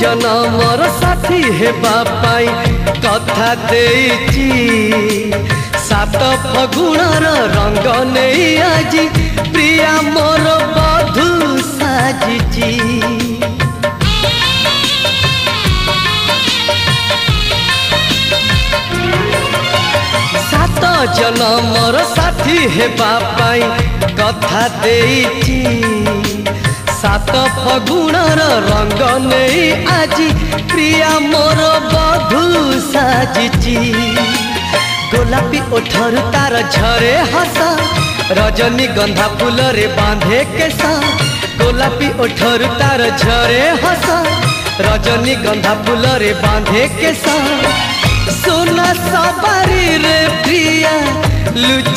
जनमर साथी हेबा पाई कथा देइची सात फगुणर रंग नहीं आजी प्रिया मोर बधू साजिची। सात जनमर साथी हेबा पाई कथा देइची सात फगुणर रंग नहीं आजी प्रिया मोर बधू साजिची। गोलापी ओठर तार झरे हस रजनी गंधा फूल रे बांधे केसा गोलापी ओठर तार झरे हस रजनी गंधा फूल रे बांधे केसा सोना सवारी रे प्रिया लुची